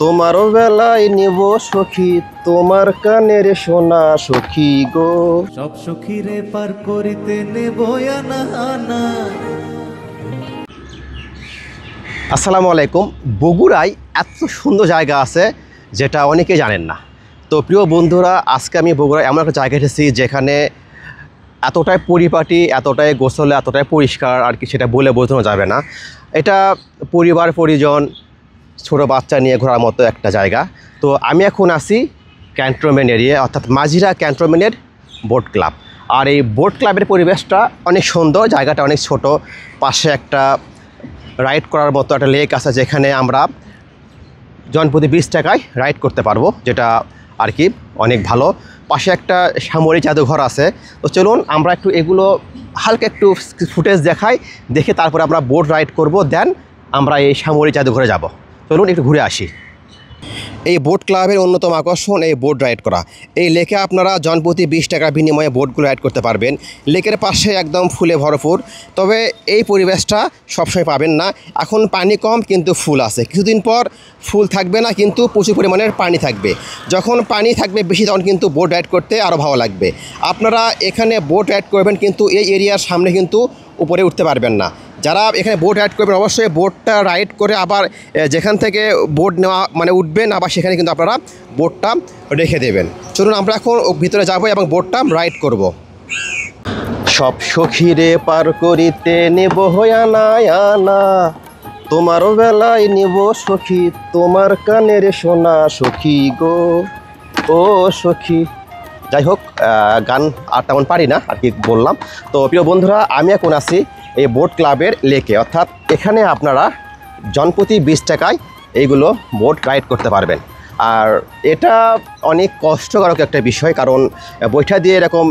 তোমারও বেলায় নিব সখী, তোমার কানের সোনা সখী গো। সব সখীরে পার করিতে নেব আনা আনা। আসসালামু আলাইকুম। বগুড়ায় এত সুন্দর জায়গা আছে যেটা অনেকে জানেন না। তো প্রিয় বন্ধুরা, আজকে আমি বগুড়ায় এমন একটা জায়গা এসেছি যেখানে এতটাই পরিপাটি, এতটাই গোছলে, এতটাই পরিষ্কার আর কি সেটা বলে বোঝানো যাবে না। এটা পরিবার পরিজন ছোটো বাচ্চা নিয়ে ঘোরার মতো একটা জায়গা। তো আমি এখন আছি ক্যান্টনমেন্ট এরিয়া, অর্থাৎ মাঝিরা ক্যান্টনমেন্টের বোট ক্লাব। আর এই বোট ক্লাবের পরিবেশটা অনেক সুন্দর, জায়গাটা অনেক ছোট। পাশে একটা রাইড করার মতো একটা লেক আছে যেখানে আমরা জনপ্রতি 20 টাকায় রাইড করতে পারবো, যেটা আর কি অনেক ভালো। পাশে একটা সামরিক জাদুঘর আছে। তো চলুন আমরা একটু এগুলো হালকা একটু ফুটেজ দেখাই, দেখে তারপরে আমরা বোট রাইড করব, দেন আমরা এই সামরিক জাদুঘরে যাব। চলুন একটু ঘুরে আসি। এই বোট ক্লাবের অন্যতম আকর্ষণ এই বোট রাইড করা। এই লেকে আপনারা জনপ্রতি 20 টাকার বিনিময়ে বোটগুলো রাইড করতে পারবেন। লেকের পাশে একদম ফুলে ভরপুর, তবে এই পরিবেশটা সবসময় পাবেন না। এখন পানি কম কিন্তু ফুল আছে, কিছুদিন পর ফুল থাকবে না কিন্তু প্রচুর পরিমাণের পানি থাকবে। যখন পানি থাকবে বেশি তখন কিন্তু বোট রাইড করতে আরও ভালো লাগবে। আপনারা এখানে বোট রাইড করবেন কিন্তু এই এরিয়ার সামনে কিন্তু উপরে উঠতে পারবেন না। যারা এখানে বোট রাইড করবেন অবশ্যই বোটটা রাইড করে আবার যেখান থেকে বোট নেওয়া মানে উঠবেন আবার সেখানে কিন্তু আপনারা বোটটা রেখে দেবেন। চলুন আমরা এখন ভিতরে যাব এবং বোটটা রাইড করব। সব সখীরে পার করিতে নেব আনা আনা, তোমারও বেলায় নিব সখী, তোমার কানের সোনা সখী গো। ও সখী, যাই হোক, গান আর তেমন পারি না আর কি বললাম। তো প্রিয় বন্ধুরা, আমি এখন আছি এই বোট ক্লাবের লেকে, অর্থাৎ এখানে আপনারা জনপ্রতি 20 টাকায় এইগুলো বোট রাইড করতে পারবেন। আর এটা অনেক কষ্টকর একটা বিষয়, কারণ বৈঠা দিয়ে এরকম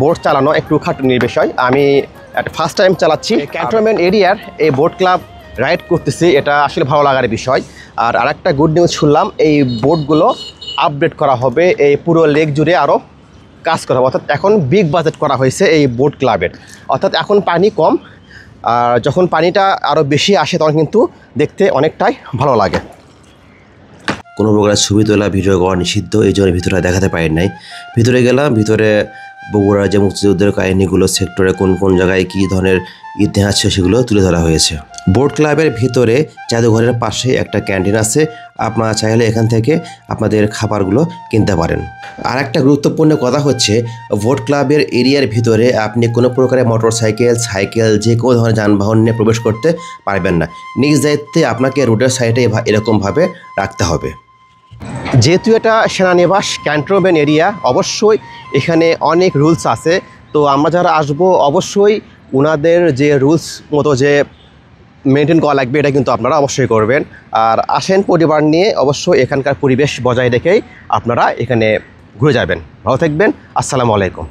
বোট চালানো একটু খাটুনির বিষয়। আমি ফার্স্ট টাইম চালাচ্ছি ক্যান্টনমেন্ট এরিয়ার এই বোট ক্লাব রাইড করতেছি, এটা আসলে ভালো লাগার বিষয়। আর আরেকটা গুড নিউজ শুনলাম, এই বোটগুলো আপডেট করা হবে, এই পুরো লেক জুড়ে আরও কাজ করা হবে। অর্থাৎ এখন বিগ বাজেট করা হয়েছে এই বোট ক্লাবের। অর্থাৎ এখন পানি কম, আর যখন পানিটা আরও বেশি আসে তখন কিন্তু দেখতে অনেকটাই ভালো লাগে। কোনো প্রকার ছবি তোলা ভিডিও করা নিষিদ্ধ, এই জন্য ভিতরে দেখাতে পারি নাই। ভিতরে গেলাম, ভিতরে বগুড়ার যে মুক্তিযুদ্ধের কাহিনীগুলো, সেক্টরে কোন কোন জায়গায় কী ধরনের ইতিহাস আছে সেগুলো তুলে ধরা হয়েছে। বোট ক্লাবের ভিতরে জাদুঘরের পাশে একটা ক্যান্টিন আছে, আপনারা চাইলে এখান থেকে আপনাদের খাবারগুলো কিনতে পারেন। আর একটা গুরুত্বপূর্ণ কথা হচ্ছে, বোট ক্লাবের এরিয়ার ভিতরে আপনি কোনো প্রকারের মোটরসাইকেল, সাইকেল, যে কোনো ধরনের যানবাহন নিয়ে প্রবেশ করতে পারবেন না। নিজ দায়িত্বে আপনাকে রোডের সাইডে এরকমভাবে রাখতে হবে। যেহেতু এটা সেনানিবাস ক্যান্টনমেন্ট এরিয়া, অবশ্যই এখানে অনেক রুলস আছে। তো আমরা যারা আসবো অবশ্যই ওনাদের যে রুলস মতো যে মেনটেন করা লাগবে এটা কিন্তু আপনারা অবশ্যই করবেন। আর আসেন পরিবার নিয়ে, অবশ্যই এখানকার পরিবেশ বজায় রেখেই আপনারা এখানে ঘুরে যাবেন। ভালো থাকবেন। আসসালামু আলাইকুম।